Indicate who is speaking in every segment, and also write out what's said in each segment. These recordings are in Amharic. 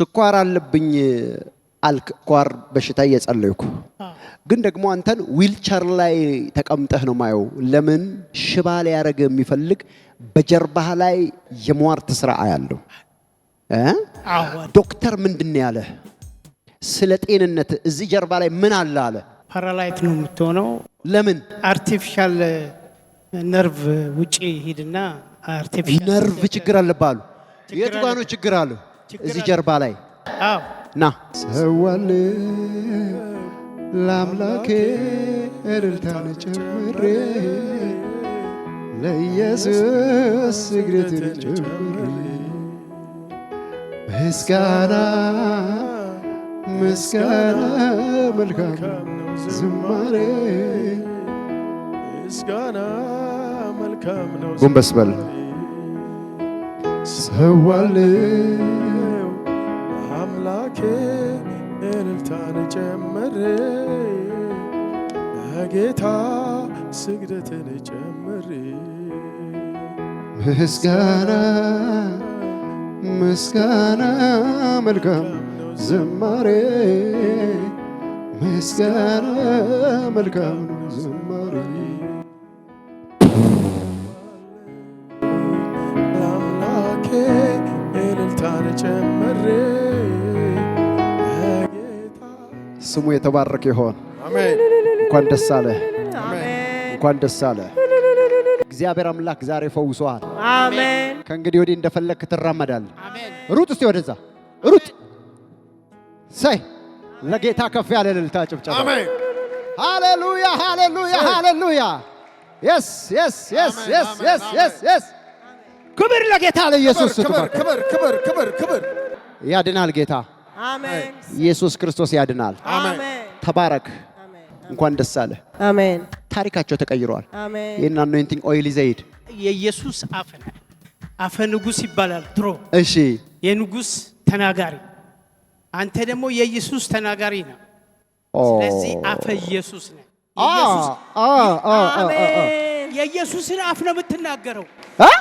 Speaker 1: ስኳር አለብኝ አልክ ኳር በሽታ እየጸለይኩ ግን ደግሞ አንተን ዊልቸር ላይ ተቀምጠህ ነው ማየው ለምን ሽባ ላይ ያረገ የሚፈልግ በጀርባህ ላይ የሟርት ስራ አያለው ዶክተር ምንድነው ያለ ስለ ጤንነት እዚህ ጀርባ ላይ ምን አለ አለ
Speaker 2: ፓራላይት ነው የምትሆነው ለምን አርቲፊሻል ነርቭ ውጪ ሄድና አርቲፊሻል
Speaker 1: ነርቭ ችግር አለባሉ የቱ ጋር ነው ችግር አለ እዚህ ጀርባ ላይ
Speaker 2: አዎ
Speaker 1: ና ሰዋል ለአምላኬ እልልታን ጨምሬ ለኢየሱስ ስግደትን ጨምሬ ምስጋና መልካም ዝማሬ
Speaker 3: ምስጋና መልካም ነው
Speaker 1: ጎንበስ በል ሰዋል
Speaker 3: አምላኬ እልልታን ጨምሬ ለጌታ ስግደትን ጨምሬ ምስጋና መልካም ዝማሬ ምስጋና መልካም ዝማሬ ለአምላኬ እልልታን ጨምሬ
Speaker 1: ስሙ የተባረከ ይሁን
Speaker 3: አሜን
Speaker 1: እንኳን ደስ አለ
Speaker 3: አሜን
Speaker 1: እንኳን ደስ አለ እግዚአብሔር አምላክ ዛሬ ፈውሷል
Speaker 4: አሜን
Speaker 1: ከእንግዲህ ወዲህ እንደፈለክ ትራመዳል
Speaker 2: አሜን
Speaker 1: ሩጥ እስቲ ወደዛ ሩጥ ሳይ ለጌታ ከፍ ያለ እልልታ ጭብጨባ
Speaker 3: አሜን
Speaker 1: ሃሌሉያ ሃሌሉያ ሃሌሉያ yes yes yes yes yes yes yes ክብር ለጌታ ለኢየሱስ
Speaker 3: ክብር
Speaker 1: ያድናል ጌታ
Speaker 4: አሜን
Speaker 1: ኢየሱስ ክርስቶስ ያድናል
Speaker 4: አሜን
Speaker 1: ተባረክ እንኳን ደስ አለ
Speaker 4: አሜን
Speaker 1: ታሪካቸው ተቀይሯል
Speaker 4: አሜን
Speaker 1: ይሄን አኖይንቲንግ ኦይል ዘይድ
Speaker 2: የኢየሱስ አፈ ንጉስ ይባላል ድሮ
Speaker 1: እሺ
Speaker 2: የንጉስ ተናጋሪ አንተ ደግሞ የኢየሱስ ተናጋሪ ነው ስለዚህ አፈ ኢየሱስ ነው የኢየሱስን አፍ ነው የምትናገረው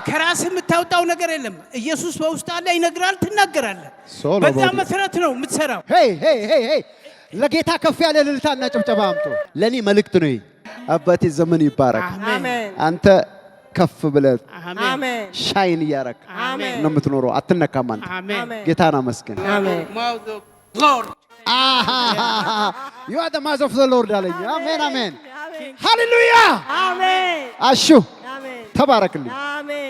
Speaker 2: ከራስ የምታወጣው ነገር የለም ኢየሱስ በውስጥ አለ ይነግራል ትናገራለህ በዛ መሰረት ነው የምትሰራው
Speaker 1: ሄይ ሄይ ሄይ ሄይ ለጌታ ከፍ ያለ እልልታና ጭብጨባ አምጡ ለኔ መልእክት ነው አባቴ ዘመን ይባረክ
Speaker 4: አሜን
Speaker 1: አንተ ከፍ ብለህ
Speaker 4: አሜን
Speaker 1: ሻይን ያረክ ነው የምትኖረው አትነካም አንተ
Speaker 2: አሜን
Speaker 1: ጌታን አመስግን
Speaker 4: አሜን
Speaker 2: ሎርድ
Speaker 1: you are the mouth of the Lord አለኝ አሜን አሜን ሃሌሉያ
Speaker 4: አሜን
Speaker 1: አሹ
Speaker 4: አሜን
Speaker 1: ተባረክልኝ
Speaker 4: አሜን